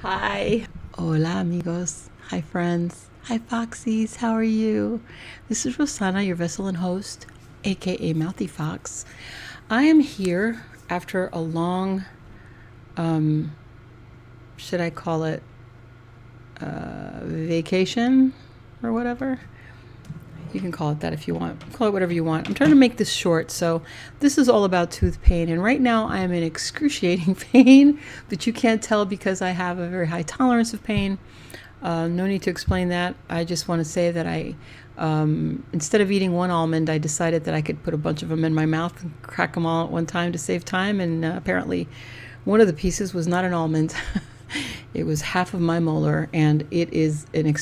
Hi. Hola, amigos. Hi, friends. Hi, Foxies. How are you? This is Rosanna, your vessel and host, aka Mouthy Fox. I am here after a long, should I call it, vacation or whatever? You can call it that if you want. Call it whatever you want. I'm trying to make this short. So this is all about tooth pain. And right now I am in excruciating pain, but you can't tell because I have a very high tolerance of pain. No need to explain that. I just want to say that instead of eating one almond, I decided that I could put a bunch of them in my mouth and crack them all at one time to save time. And apparently one of the pieces was not an almond. It was half of my molar, and it is an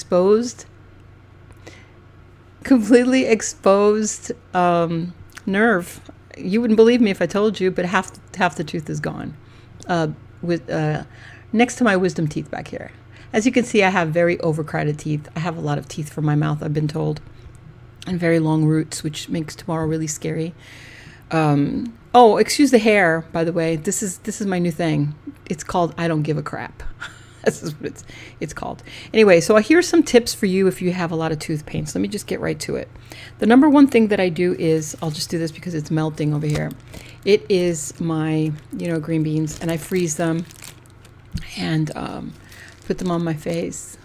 completely exposed nerve. You wouldn't believe me if I told you, but half the tooth is gone. With next to my wisdom teeth back here. As you can see, I have very overcrowded teeth. I have a lot of teeth for my mouth, I've been told, and very long roots, which makes tomorrow really scary. Oh, excuse the hair, by the way. This is my new thing. It's called I Don't Give a Crap. This is what it's called. Anyway, so here's some tips for you if you have a lot of tooth pain. So let me just get right to it. The number one thing that I do is, I'll just do this because it's melting over here. It is my, green beans, and I freeze them and put them on my face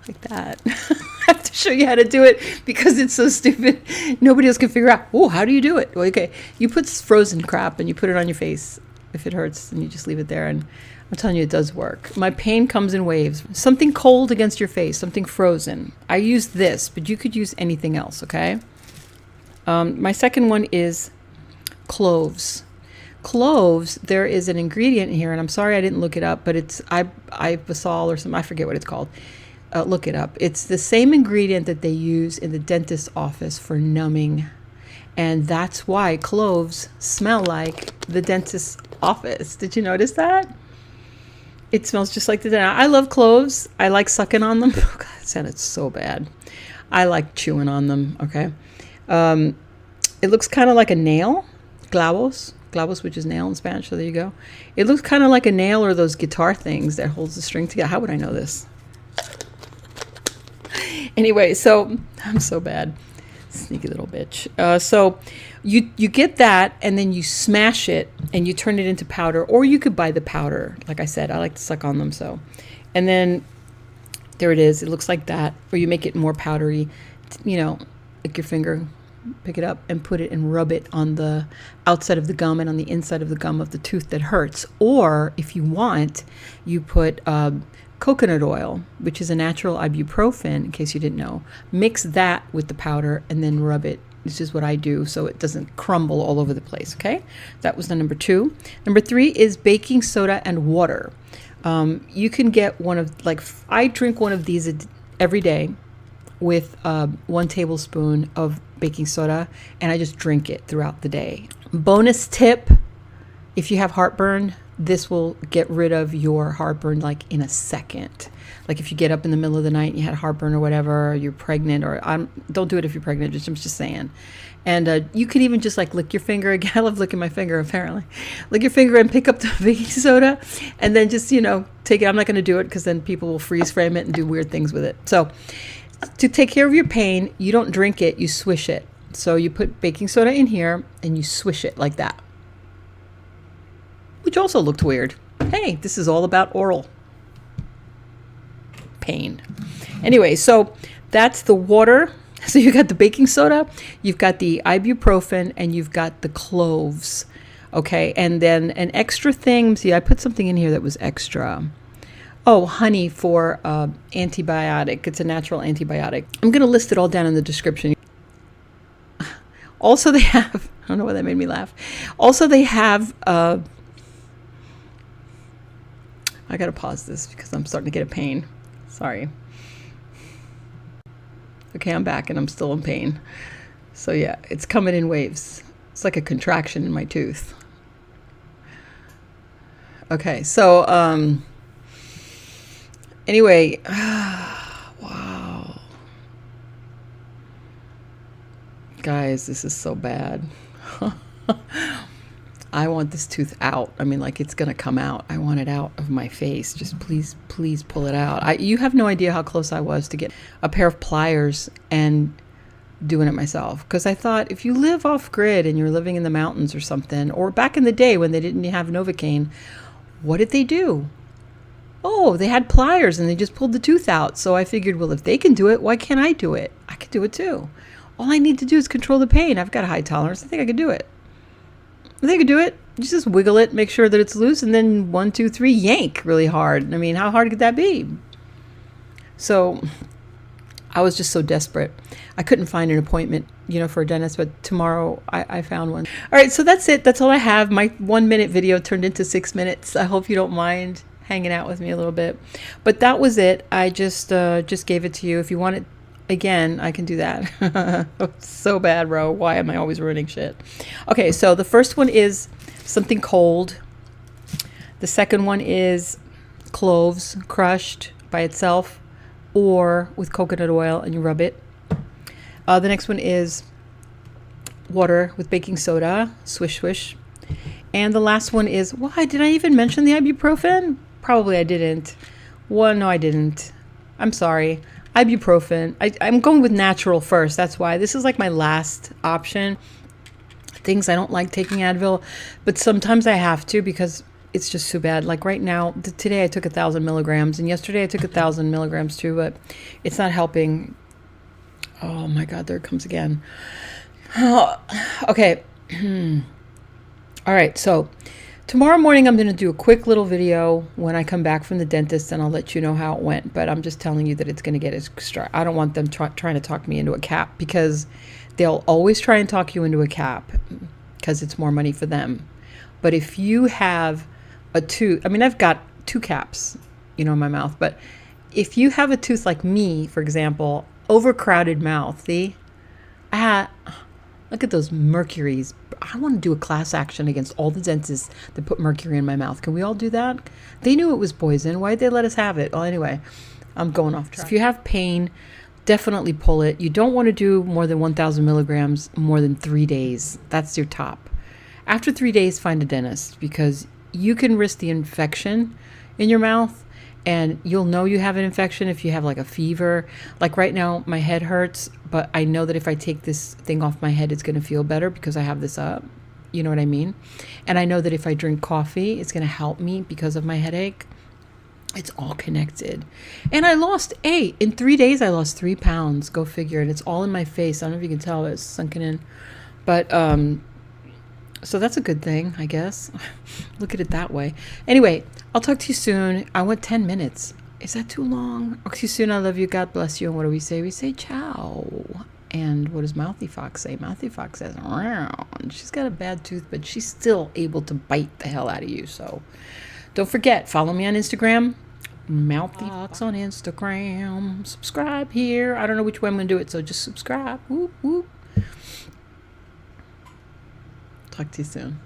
like that. I have to show you how to do it because it's so stupid. Nobody else can figure out, how do you do it? Well, okay, you put frozen crap and you put it on your face if it hurts, and you just leave it there, and I'm telling you, it does work. My pain comes in waves. Something cold against your face, something frozen. I use this, but you could use anything else, okay? My second one is cloves. Cloves, there is an ingredient here, and I'm sorry I didn't look it up, but it's ibisol or something. I forget what it's called. Look it up. It's the same ingredient that they use in the dentist's office for numbing. And that's why cloves smell like the dentist's office. Did you notice that? It smells just like the dentist. I love cloves. I like sucking on them. Oh, God, that sounded so bad. I like chewing on them, okay? It looks kind of like a nail. Clavos, which is nail in Spanish, so there you go. It looks kind of like a nail or those guitar things that holds the string together. How would I know this? Anyway, so I'm so bad. Sneaky little bitch. So you get that, and then you smash it and you turn it into powder, or you could buy the powder. Like I said, I like to suck on them. So, and then there it is. It looks like that. Or you make it more powdery, like your finger, pick it up and put it and rub it on the outside of the gum and on the inside of the gum of the tooth that hurts. Or if you want, you put coconut oil, which is a natural ibuprofen, in case you didn't know. Mix that with the powder and then rub it. This is what I do so it doesn't crumble all over the place, okay? That was the number 2. Number 3 is baking soda and water. You can get one of, I drink one of these every day with 1 tablespoon of baking soda, and I just drink it throughout the day. Bonus tip, if you have heartburn, this will get rid of your heartburn like in a second. Like if you get up in the middle of the night and you had heartburn or whatever, or you're pregnant, or don't do it if you're pregnant, I'm just saying. And you can even just lick your finger. Again, I love licking my finger, apparently. Lick your finger and pick up the baking soda and then just, take it. I'm not going to do it because then people will freeze frame it and do weird things with it. So to take care of your pain, you don't drink it, you swish it. So you put baking soda in here and you swish it like that. Which also looked weird. Hey, this is all about oral pain. Anyway, so that's the water. So you got the baking soda, you've got the ibuprofen, and you've got the cloves. Okay, and then an extra thing. See, I put something in here that was extra. Oh, honey for antibiotic. It's a natural antibiotic. I'm going to list it all down in the description. Also, they have, I don't know why that made me laugh. Also, they have, I got to pause this because I'm starting to get a pain. Sorry. Okay, I'm back and I'm still in pain. So yeah, it's coming in waves. It's like a contraction in my tooth. Okay, so anyway, wow. Guys, this is so bad. I want this tooth out. I mean, like, it's going to come out. I want it out of my face. Just please, please pull it out. You have no idea how close I was to get a pair of pliers and doing it myself. Because I thought, if you live off grid and you're living in the mountains or something, or back in the day when they didn't have Novocaine, what did they do? Oh, they had pliers and they just pulled the tooth out. So I figured, well, if they can do it, why can't I do it? I can do it too. All I need to do is control the pain. I've got a high tolerance. I think I could do it. I think I could do it. You just wiggle it, make sure that it's loose, and then 1, 2, 3, yank really hard. I mean, how hard could that be? So I was just so desperate. I couldn't find an appointment, for a dentist, but tomorrow I found one. All right, so that's it. That's all I have. My 1-minute video turned into 6 minutes. I hope you don't mind hanging out with me a little bit. But that was it. I just gave it to you. If you want it again, I can do that. So bad, bro. Why am I always ruining shit? Okay, so the first one is something cold. The second one is cloves crushed by itself or with coconut oil, and you rub it. The next one is water with baking soda, swish swish. And the last one is, why did I even mention the ibuprofen? Probably I didn't. Well, no, I didn't. I'm sorry. Ibuprofen. I'm going with natural first. That's why. This is like my last option. Things I don't like taking Advil, but sometimes I have to because it's just too bad. Like right now, today I took 1,000 milligrams, and yesterday I took 1,000 milligrams too, but it's not helping. Oh my God, there it comes again. Okay. All right, so tomorrow morning I'm going to do a quick little video when I come back from the dentist, and I'll let you know how it went. But I'm just telling you that it's going to get extra. I don't want them trying to talk me into a cap, because they'll always try and talk you into a cap because it's more money for them. But if you have a tooth, I mean, I've got 2 caps, in my mouth. But if you have a tooth like me, for example, overcrowded mouth, see? Look at those mercuries. I want to do a class action against all the dentists that put mercury in my mouth. Can we all do that? They knew it was poison. Why did they let us have it? Well, anyway, I'm going off track. If you have pain, definitely pull it. You don't want to do more than 1,000 milligrams more than 3 days. That's your top. After 3 days, find a dentist, because you can risk the infection in your mouth. And you'll know you have an infection if you have like a fever. Like right now, my head hurts, but I know that if I take this thing off my head, it's going to feel better because I have this up. You know what I mean? And I know that if I drink coffee, it's going to help me because of my headache. It's all connected. And I lost 8. In 3 days, I lost 3 pounds. Go figure. And it's all in my face. I don't know if you can tell, it's sunken in. But, so that's a good thing, I guess. Look at it that way. Anyway, I'll talk to you soon. I went 10 minutes. Is that too long? Talk to you soon. I love you. God bless you. And what do we say? We say ciao. And what does Mouthy Fox say? Mouthy Fox says, round. She's got a bad tooth, but she's still able to bite the hell out of you. So don't forget, follow me on Instagram. Mouthy Fox on Instagram. Subscribe here. I don't know which way I'm going to do it, so just subscribe. Whoop, whoop. Talk to you soon.